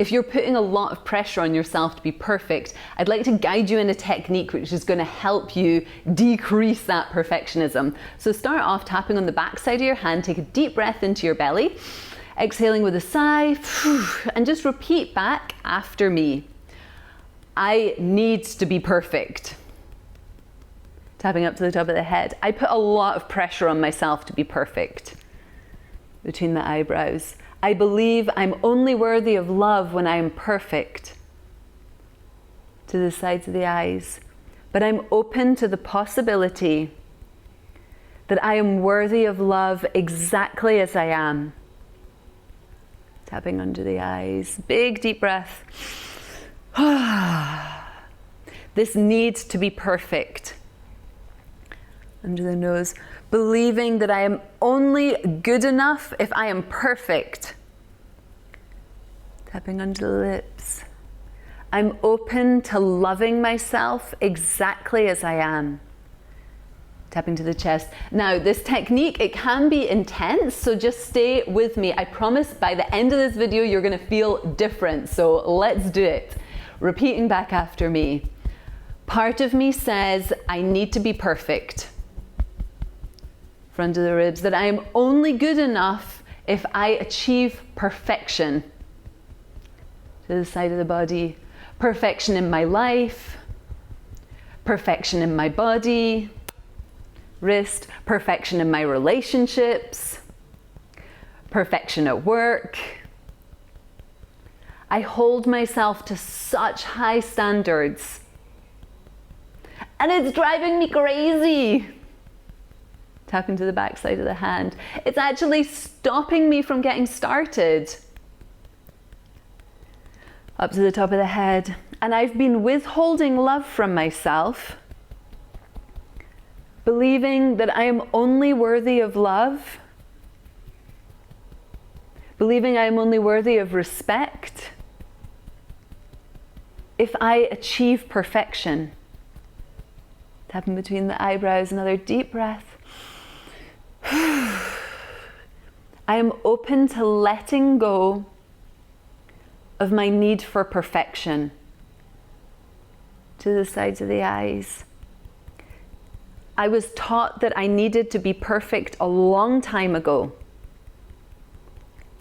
If you're putting a lot of pressure on yourself to be perfect, I'd like to guide you in a technique which is going to help you decrease that perfectionism. So start off tapping on the back side of your hand, take a deep breath into your belly, exhaling with a sigh, and just repeat back after me. I need to be perfect. Tapping up to the top of the head. I put a lot of pressure on myself to be perfect. Between the eyebrows. I believe I'm only worthy of love when I am perfect. To the sides of the eyes. But I'm open to the possibility that I am worthy of love exactly as I am. Tapping under the eyes. Big deep breath. This needs to be perfect. Under the nose. Believing that I am only good enough if I am perfect. Tapping under the lips. I'm open to loving myself exactly as I am. Tapping to the chest. Now, this technique, it can be intense, so just stay with me. I promise by the end of this video, you're going to feel different. So let's do it. Repeating back after me. Part of me says I need to be perfect. Front of the ribs, that I am only good enough if I achieve perfection. To the side of the body, perfection in my life, perfection in my body, wrist, perfection in my relationships, perfection at work. I hold myself to such high standards, and it's driving me crazy. Tapping to the back side of the hand. It's actually stopping me from getting started. Up to the top of the head. And I've been withholding love from myself, believing that I am only worthy of love, believing I am only worthy of respect if I achieve perfection. Tapping between the eyebrows, another deep breath. I am open to letting go of my need for perfection. To the sides of the eyes. I was taught that I needed to be perfect a long time ago.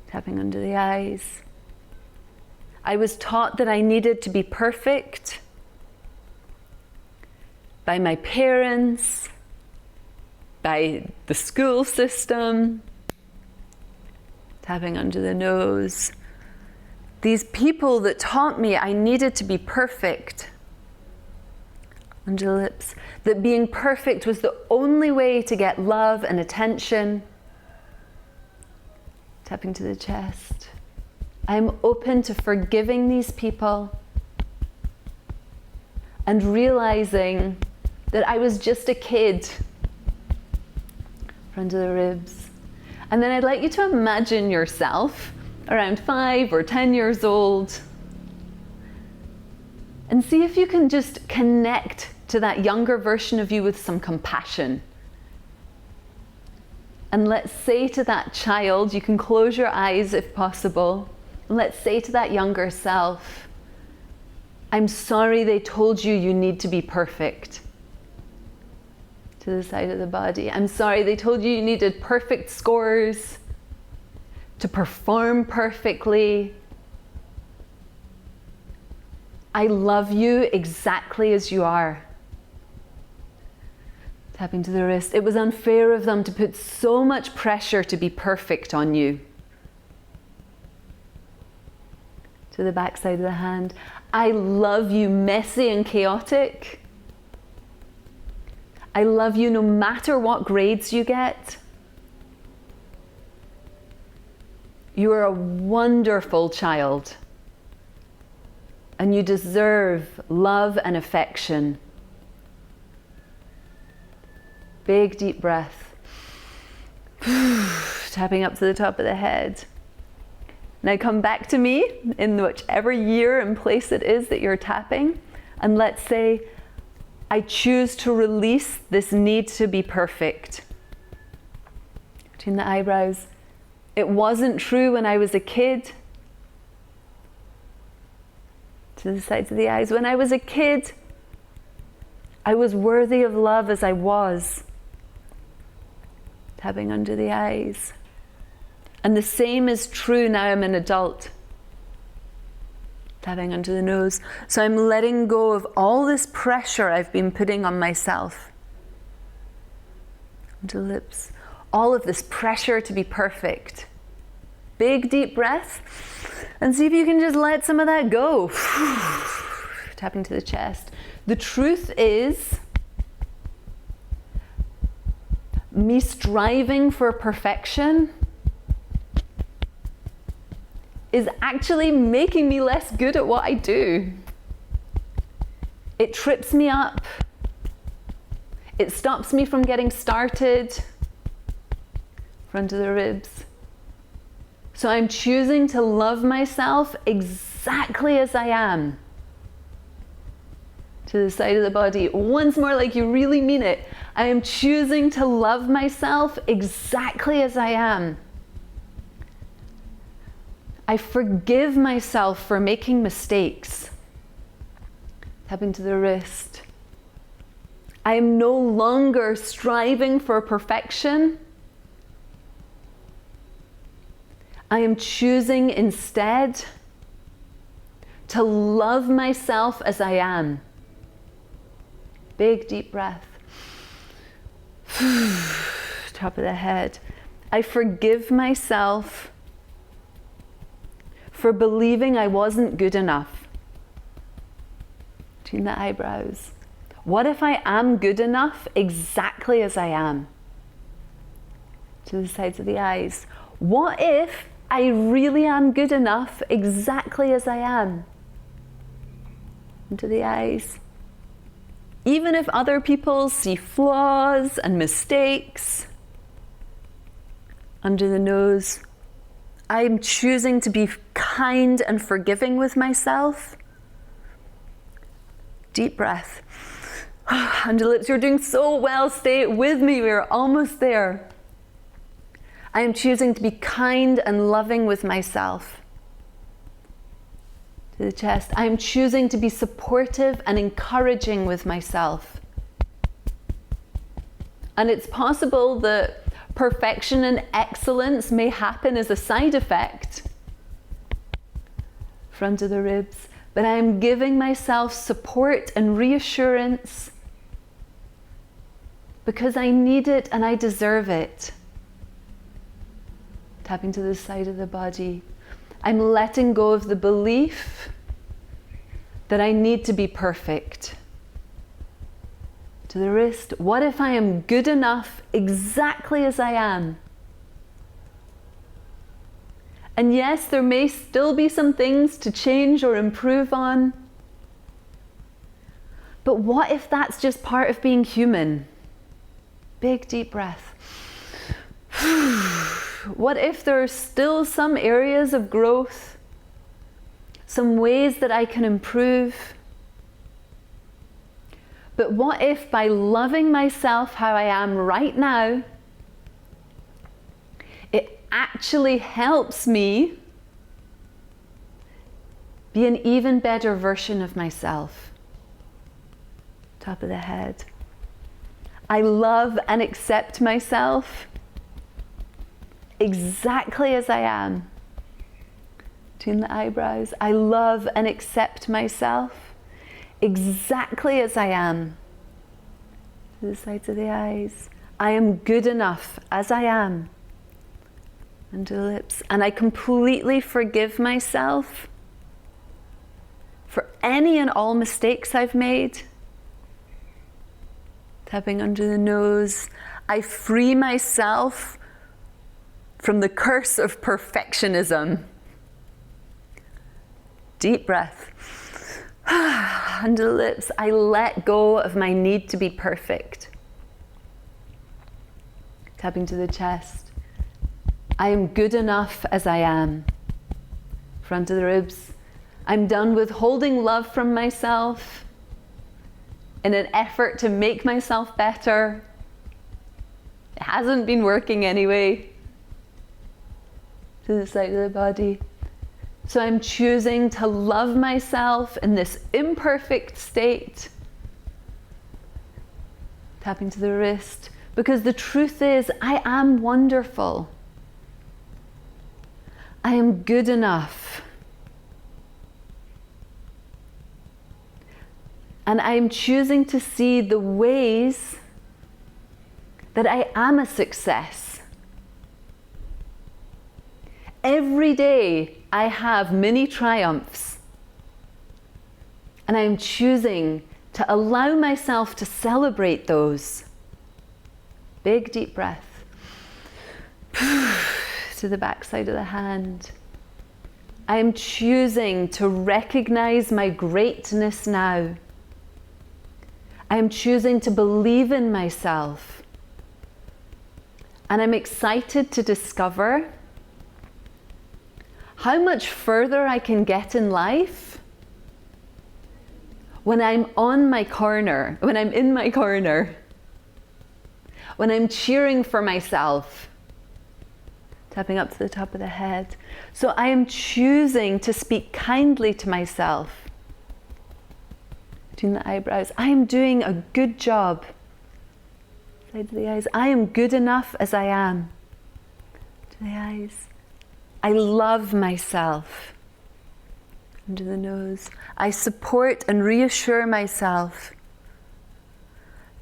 Tapping under the eyes. I was taught that I needed to be perfect by my parents, by the school system. Tapping under the nose. These people that taught me I needed to be perfect. Under the lips. That being perfect was the only way to get love and attention. Tapping to the chest. I'm open to forgiving these people and realizing that I was just a kid. Front of the ribs. And then I'd like you to imagine yourself around 5 or 10 years old and see if you can just connect to that younger version of you with some compassion. And let's say to that child, you can close your eyes if possible, and let's say to that younger self, I'm sorry they told you you need to be perfect. To the side of the body. I'm sorry they told you you needed perfect scores, to perform perfectly. I love you exactly as you are. Tapping to the wrist. It was unfair of them to put so much pressure to be perfect on you. To the back side of the hand. I love you messy and chaotic. I love you no matter what grades you get. You are a wonderful child. And you deserve love and affection. Big deep breath. Tapping up to the top of the head. Now come back to me in whichever year and place it is that you're tapping. And let's say, I choose to release this need to be perfect. Between the eyebrows. It wasn't true when I was a kid. To the sides of the eyes. When I was a kid, I was worthy of love as I was. Tapping under the eyes. And the same is true now I'm an adult. Tapping under the nose. So I'm letting go of all this pressure I've been putting on myself. Under the lips. All of this pressure to be perfect. Big deep breath. And see if you can just let some of that go. Tapping to the chest. The truth is, me striving for perfection is actually making me less good at what I do. It trips me up. It stops me from getting started. Front of the ribs. So I'm choosing to love myself exactly as I am. To the side of the body. Once more, like you really mean it. I am choosing to love myself exactly as I am. I forgive myself for making mistakes. Tapping to the wrist. I am no longer striving for perfection. I am choosing instead to love myself as I am. Big deep breath. Top of the head. I forgive myself for believing I wasn't good enough. Between the eyebrows. What if I am good enough exactly as I am? To the sides of the eyes. What if I really am good enough exactly as I am? Into the eyes. Even if other people see flaws and mistakes. Under the nose. I'm choosing to be kind and forgiving with myself. Deep breath. Under lips, you're doing so well. Stay with me. We're almost there. I am choosing to be kind and loving with myself. To the chest. I am choosing to be supportive and encouraging with myself. And it's possible that perfection and excellence may happen as a side effect. Front of the ribs. But I am giving myself support and reassurance because I need it and I deserve it. Tapping to the side of the body. I'm letting go of the belief that I need to be perfect. To the wrist. What if I am good enough exactly as I am? And yes, there may still be some things to change or improve on. But what if that's just part of being human? Big deep breath. What if there are still some areas of growth, some ways that I can improve? But what if by loving myself how I am right now, it actually helps me be an even better version of myself? Top of the head. I love and accept myself exactly as I am. Between the eyebrows. I love and accept myself exactly as I am. To the sides of the eyes. I am good enough as I am. Under the lips. And I completely forgive myself for any and all mistakes I've made. Tapping under the nose. I free myself from the curse of perfectionism. Deep breath. Under the lips. I let go of my need to be perfect. Tapping to the chest. I am good enough as I am. Front of the ribs. I'm done with holding love from myself in an effort to make myself better. It hasn't been working anyway. To the side of the body. So I'm choosing to love myself in this imperfect state. Tapping to the wrist, because the truth is, I am wonderful. I am good enough. And I'm choosing to see the ways that I am a success. Every day I have mini triumphs, and I'm choosing to allow myself to celebrate those. Big deep breath to the back side of the hand. I'm choosing to recognize my greatness now. I'm choosing to believe in myself. And I'm excited to discover how much further I can get in life when I'm in my corner, when I'm cheering for myself. Tapping up to the top of the head. So I am choosing to speak kindly to myself. Between the eyebrows, I am doing a good job. Side of the eyes, I am good enough as I am. To the eyes, I love myself. Under the nose, I support and reassure myself.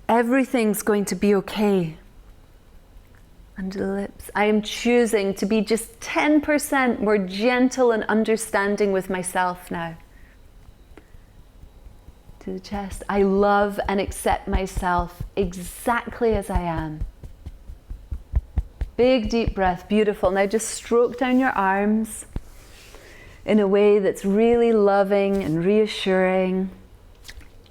Everything's going to be okay. Under the lips, I am choosing to be just 10% more gentle and understanding with myself now. To the chest, I love and accept myself exactly as I am. Big deep breath, beautiful. Now just stroke down your arms in a way that's really loving and reassuring.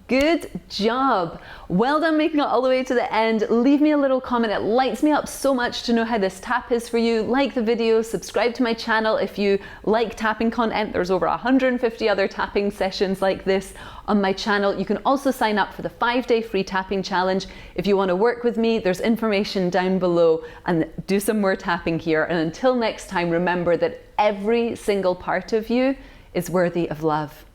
Good job. Well done making it all the way to the end. Leave me a little comment. It lights me up so much to know how this tap is for you. Like the video, subscribe to my channel if you like tapping content. There's over 150 other tapping sessions like this on my channel. You can also sign up for the 5-day free tapping challenge. If you want to work with me, there's information down below, and do some more tapping here. And until next time, remember that every single part of you is worthy of love.